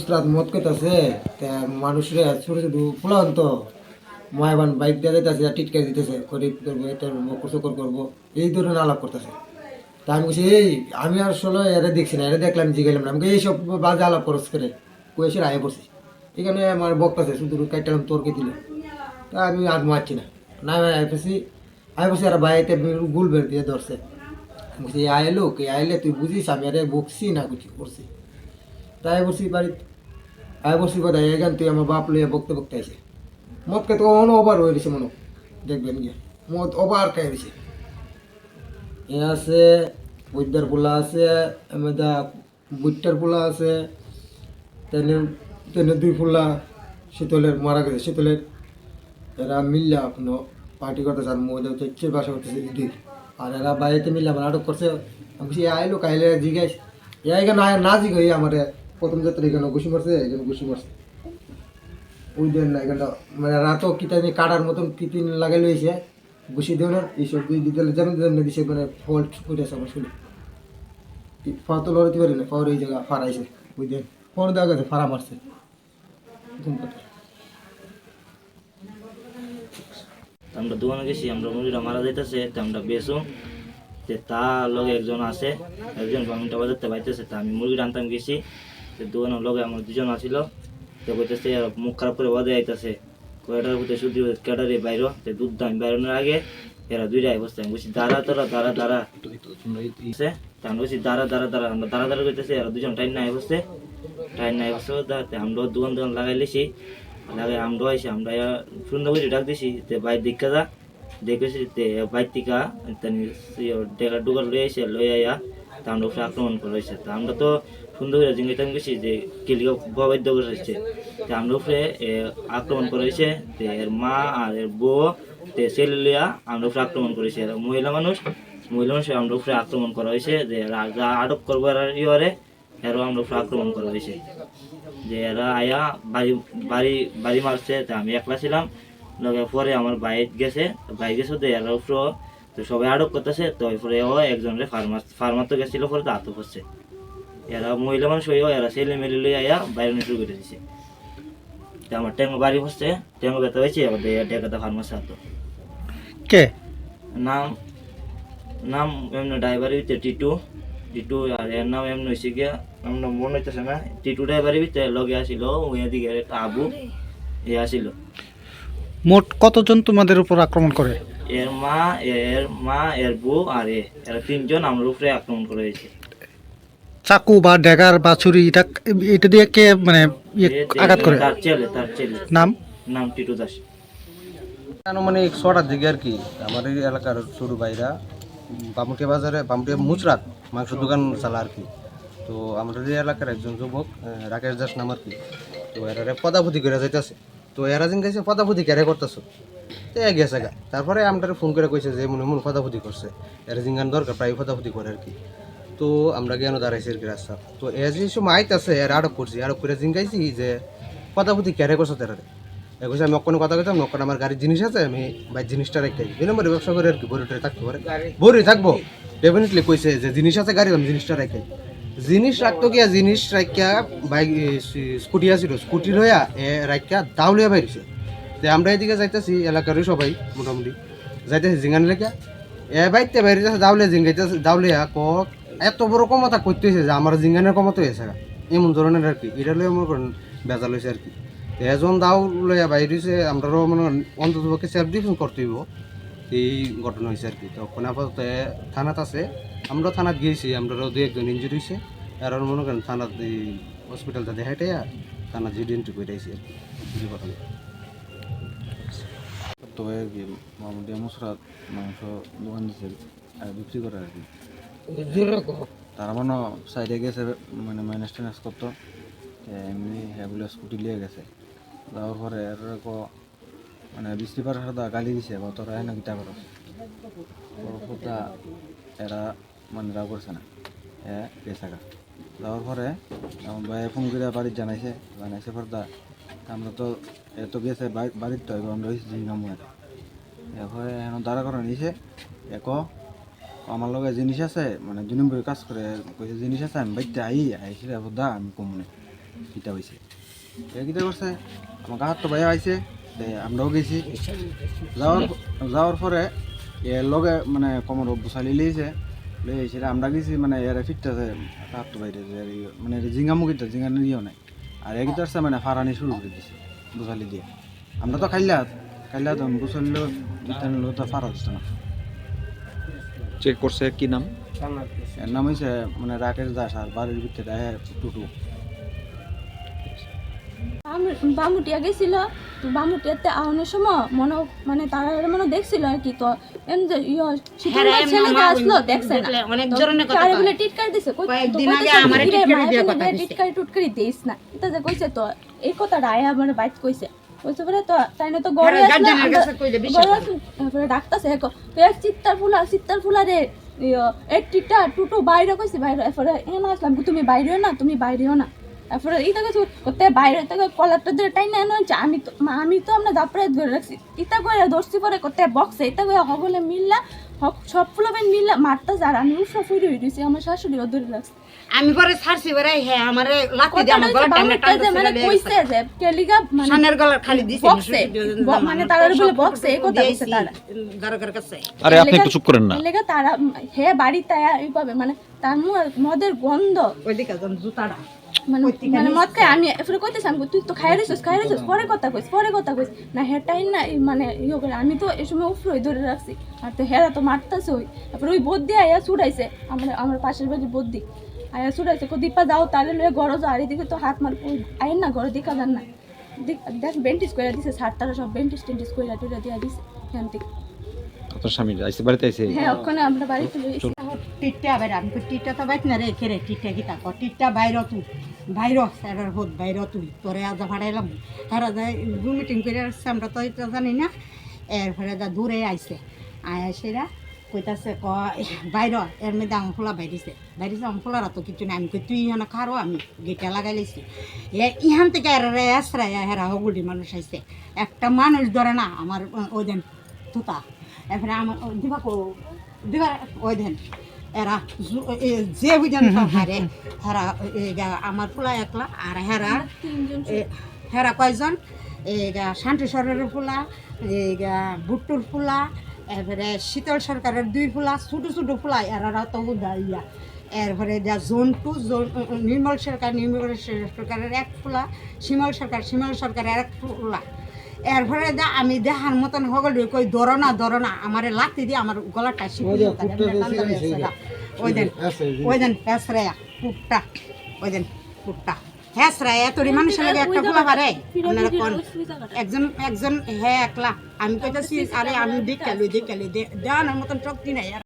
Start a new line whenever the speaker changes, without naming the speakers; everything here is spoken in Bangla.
নুসরাত মদ কইতাছে মানুষরে ছোট ছোট ফুলান তো মায়াবান বাইক দিয়ে যাইতেছে টিটকার দিতেছে খরিদ করবো এটা চকর করবো এই ধরনের আলাপ করতেছে। তা আমি বলছি এই আমি আসলে এরা দেখছি না, এরা দেখলাম জিগাইলাম না, আমাকে এইসব বাজে আলাপ খরচ করে কুয়েসের আয় পড়ছি এখানে আমার বক্তাছে শুধু কাইটালাম তোরকে দিল। তা আমি আর মারছি না, না আয় পড়ছি আর বাইতে গুল বের দিয়ে ধরছে। বলছি আইলো কে আইলে তুই বুঝিস আমি আরে বকছি না কিছু করছি। তাই বলছি বাড়িতে আয় বসি কথা এখান তুই আমার বাপ লইয়া বকতে বকতে আছে মদ খেতে অন ওভার হয়ে গেছে মনে দেখবেন গিয়ে মদ ওভার খাই দিছে। এ আছে বৈদ্যার পোলা আছে এমদা বুট্টার পোলা আছে তেনে তেনে দুই পোলা শীতলের মারা গেছে শীতলের এরা মিললা এখনো পার্টি করতেছে আর মজা হচ্ছে বাসা করতেছে দুই আর এরা বাইরেতে মিললে আবার আটক করছে। আমি বলছি আইলো কাইলে জিজ্ঞাস এখানে না জিগাই আমার প্রথম যাত্রা এখানে ঘুষি মারছে এখানে ঘুষি মারছে ওই দেন না এখানটা মানে রাতও কিতা নিয়ে কাটার মতন কিতিন লাগাই লইছে ঘুষি দেওয়ার এইসব দুই দিতে যেমন যেমন দিছে মানে ফল্ট উঠেছে আমার শুনে ফা তো লড়াতে পারি না পাওয়ার এই জায়গা ফারাইছে ওই দেন ফোন দেওয়া গেছে ফারা মারছে
আমরা দোকানে গেছি আমরা মুরগিটা মারা যাইতেছে আমরা বেচুম যে তার লগে একজন আছে একজন বামিনটা বাজাতে পাইতেছে তা আমি মুরগিটা আনতাম গেছি দোকানের লগে আমার দুজন আসিল তো কইতেছে মুখ খারাপ করে বাজে আইতেছে কয়টার ভিতরে শুধু ক্যাডারে বাইরো দুধ দাম বাইরানোর আগে এরা দুইটাই বসছে আমি বলছি দাঁড়া তোরা দাঁড়া দাঁড়া আমি বলছি দাঁড়া দাঁড়া দাঁড়া আমরা দাঁড়া দাঁড়া করতেছে এরা দুজন টাইম নাই বসছে আমরা দোকান দোকান লাগাই লিছি লাগাই আমরা আইসি আমরা সুন্দর করে ডাক দিছি বাইর দীক্ষা যা দেখেছি বাইর টিকা ডেকা ডুগার লই আইসে লই আইয়া তা আমরা উপরে আক্রমণ করে হয়েছে তা আমরা তো সুন্দর করে জিঙ্গিতাম গেছি যে কিলিকা বাবাধ্য করে হয়েছে তা আমরা উপরে আক্রমণ করে হয়েছে এর মা আর এর বউ ছেলে লিয়া আমরা উপরে আক্রমণ করেছি মহিলা মানুষ আমরা উপরে আক্রমণ করা হয়েছে যে যা আটক করবো এরা ইয়ে এরও আমরা উপরে আক্রমণ করা হয়েছে যে এরা আয়া বাড়ি বাড়ি মারছে তা আমি একলা ছিলাম লগে পরে আমার বাইক গেছে তো এরা উপরে তো সবাই আটক করতেছে তো এরপরে ও একজনের ফার্মার তো গেছিল পরে তো আটক হচ্ছে এরা মহিলা মানুষ হয়েও এরা ছেলে মেলে লই আয়া বাইরে শুরু করে দিছে আমার ট্যাঙ্গো বাড়ি বসছে ট্যাঙ্গো ব্যথা হয়েছে ডেকাতা ফার্মাসি আতো
কে
নাম নাম এমনি ড্রাইভারের ভিতরে টিটু টিটু আর এর নাম এমনি হয়েছে গিয়া আমরা মনে হইতেছে না টিটু ড্রাইভারের ভিতরে লগে আসিল ওই দিকে একটা আবু এ আসিল।
মোট কতজন তোমাদের উপর আক্রমণ করে?
এর মা এর বউ আর এরা তিনজন আমার উপরে আক্রমণ করে হয়েছে।
চাকু বা ড্যাগার বা ছুরি এটা দিয়ে কে মানে আঘাত করে?
তার ছেলে
নাম
নাম টিটু দাস।
মানে 6টার দিকে আর কি আমার এই এলাকার ছোট ভাইরা বামুটিয়া বাজারে বামুটিয়া মুচরাত মাংস দোকান চালা আর কি। তো আমাদের এই এলাকার একজন যুবক রাকেশ দাস নাম আর কি। তো এরা পদাপতি করে যাইতেছে তো এরা দিন গেছে পদাপতি ক্যারে করতেছো তো গেছে গা তারপরে আমরা ফোন করে কইছে যে মনে মনে পদাপতি করছে এরা জিঙ্গান দরকার প্রায় পদাপতি করে আর কি। তো আমরা জ্ঞান দাঁড়াইছি আর কি রাস্তা তো এ যে সময় আইতেছে এর আটক করছি আটক করে জিঙ্গাইছি যে পদাপতি ক্যারে করছো তারা কইছে আমি অক্ষণ কথা কইতাম নক্ষণ আমার গাড়ির জিনিস আছে আমি ভাই জিনিসটা রেখে দুই নম্বরে ব্যবসা করে আর কি বড়িটা থাকতে পারে বড়ি থাকবো ডেফিনেটলি কইছে যে জিনিস আছে গাড়ি আমি জিনিসটা রেখে জিনিস রাখতো গিয়া জিনিস রাখিয়া বাইক স্কুটি আসিল স্কুটি লইয়া এ রাখিয়া দাউলিয়া বাইরেছে যে আমরা এদিকে যাইতেছি এলাকারই সবাই মোটামুটি যাইতেছি জিঙ্গান লেখা এ বাইতে বাইরে যাচ্ছে দাউলিয়া জিঙ্গাইতেছে দাউলিয়া কক এত বড় ক্ষমতা করতে হয়েছে যে আমার জিঙ্গানের ক্ষমতা হয়েছে এমন ধরনের আর কি এটা লইয়া মনে করেন বেজাল হয়েছে আর কি। এজন দাও লইয়া বাইরেছে আমরাও মানে অন্তত পক্ষে সেলফ ডিফেন্স করতে হইব এই ঘটনা হয়েছে আর কি। তখন আপাতত থানাত আছে আমরা থানাত গিয়েছি আমরাও দু একজন ইঞ্জুরি হয়েছে আর মনে করেন থানাত এই হসপিটালটা দেখাইটাই আর থানা জিডি এন্ট্রি করে আইছি আর কি ঘটনা।
তো আর কি মামুদিয়া মুসরাত মাংস দোকান দিচ্ছে আর বিক্রি করে আর কি। তারা মানে সাইডে গেছে মানে মাইনাস টেনাস করতো এমনি হ্যাগুলো স্কুটি লিয়ে গেছে যাওয়ার পরে মানে বৃষ্টি পার গালি দিছে তোরা না গীতা করো এরা মানে রাগ করছে না হ্যাঁ গেছে গা যাওয়ার পরে আমার ভাই ফোন করে বাড়ির জানাইছে পর্দা আমরা তো এত গেছে বাড়ির তো আমরা হয়েছি নামে এখন এখন দাঁড়া করা নিয়েছে আমার লগে জিনিস আছে মানে 2 নম্বরে কাজ করে কইছে জিনিস আছে আমি বাইতে আইছি দা আমি কমনে কিতা হয়েছে কিতা করছে আমার গাহাত তো ভাইয়া আইছে আমরাও গেছি যাওয়ার পরে এর লগে মানে কোমর বসালি লিয়েছে সেটা আমরা গেছি মানে এর ফিটতেছে গাহাত তো বাইরে মানে জিঙ্গামুখিটা জিঙ্গা নিয়েও নাই আর এগিয়ে আসছে মানে ফারানি শুরু করে দিছে বসালি দিয়ে আমরা তো খাইলা তখন বসালিলেও তো ফারা দিত না
চেক করছে কি নাম
এর নাম হয়েছে মানে রাকেশ দাস আর বাড়ির ভিতরে টুটু
বামুটিয়া গেছিল তো বামুটিয়াতে আওয়ানোর সময় মানে তারা মনে দেখছিল আর কি তো ছেলে আসলো দেখছে না
অনেক ধরনের কথা
তারা বলে টিটকারি দিছে
কয়েকদিন আগে আমারে টিটকারি দিয়ে কথা কইছে
টিটকারি টুটকারি দিস না এটা যে কইছে তো এই কথাটা আয়া আমার বাইট কইছে কইছে বলে তো তাই না তো গড়ে
গার্জেনের কাছে কইলে বিশ্বাস
তারপরে ডাক্তারছে চিত্তার ফুলা রে এক টিটা টুটু বাইরে কইছে বাইরে এরপরে এনে আসলাম তুমি বাইরেও না তুমি বাইরেও না তারপরে এইটা কিছু করতে বাইরে থেকে কলারটা ধরে টাই না হচ্ছে আমি তো আমরা দাপড়ে ধরে রাখছি ইটা করে ধরছি পরে করতে বক্সে এটা করে হগলে মিললা সব ফুলবেন মিললা মারতেছে আর আমি উফরা ফুরি হয়ে দিয়েছি আমার শাশুড়িও ধরে রাখছি
আমি পরে ছাড়ছি পরে হ্যাঁ আমারে লাঠি দিয়ে আমার গলা টানে টানতে
মানে কইছে যে কেলিগা মানে
সানের গলা খালি দিছে
বক্সে মানে তারা বলে বক্সে এই কথা কইছে তারা
গার কাছে
আরে আপনি একটু চুপ করেন না
কেলিগা তারা হে বাড়িতে এইভাবে মানে তার মদের গন্ধ
ওইদিকে জুতাটা
মানে মদ খাই আমি এরপরে কইতেছি আমি তুই তো খাই রইছিস পরে কথা কইস না হেটাই না মানে ইয়ে করে আমি তো এই সময় উফরে ধরে রাখছি আর তো হেরা তো মারতেছে তারপরে ওই বদ্দি আয়া ছুটাইছে আমার পাশের বাড়ির বদ্দি আয়া ছুটাইছে দীপা যাও তাহলে লয়ে ঘরে যাও আর এদিকে তো হাত মার আইন না ঘরে দেখা যান না দেখ বেন্টিস করে দিছে সার তারা সব বেন্টিস টেন্টিস করে টুরা দিয়া দিছে এখান থেকে
আপনার স্বামী আইসে বাড়িতে আইসে
হ্যাঁ ওখানে আমরা বাড়িতে
টিটটা বাইরে আমি টিটটা তো বাইত না রে খেরে টিটটা কি তা টিটটা বাইরে তুই বাইরে স্যারের হোদ বাইরে তুই তোরে আজ ভাড়াইলাম তারা দু মিটিং করে আসছে আমরা তো এটা জানি না এরপরে দূরে আইছে আয়া সেরা কইতাছে বাইর এর মধ্যে আমফুলা বাইরেছে আমফুলারা তো কিছু নাই আমি কই তুই ইহানে খারো আমি গেটা লাগাই লাইছি ইহান থেকে আশ্রয় হেরা হগুলি মানুষ আইছে একটা মানুষ ধরে না আমার ওই দেন তুতা এরপরে আমার দিবা ওই দেন এরা যে বুঝেন হারে হেরা আমার ফুলা একলা আর হেরা কয়জন শান্তি সরের ফুলা বুট্টুর ফুলা এরপরে শীতল সরকারের 2 ফুলা ছোটো ছোটো ফুলা এরা তো ইয়া এরপরে জোন নির্মল সরকারের 1 ফুলা শিমল সরকারের 1 ফুলা এরপরে আমি দেখার মতন হগল কই ধরো না আমারে লাথি দিয়ে আমার গলাটা শিখে ওই দেন হেসরায়া কুটটা ওই দেন কুটটা হেসরায়া তোর মানুষের লাগে একটা ফুলা পারে আপনারা কোন একজন হ্যাঁ একলা আমি কইতাছি আরে আমি দেখালি দেওয়ানোর মতন শক্তি নাই আর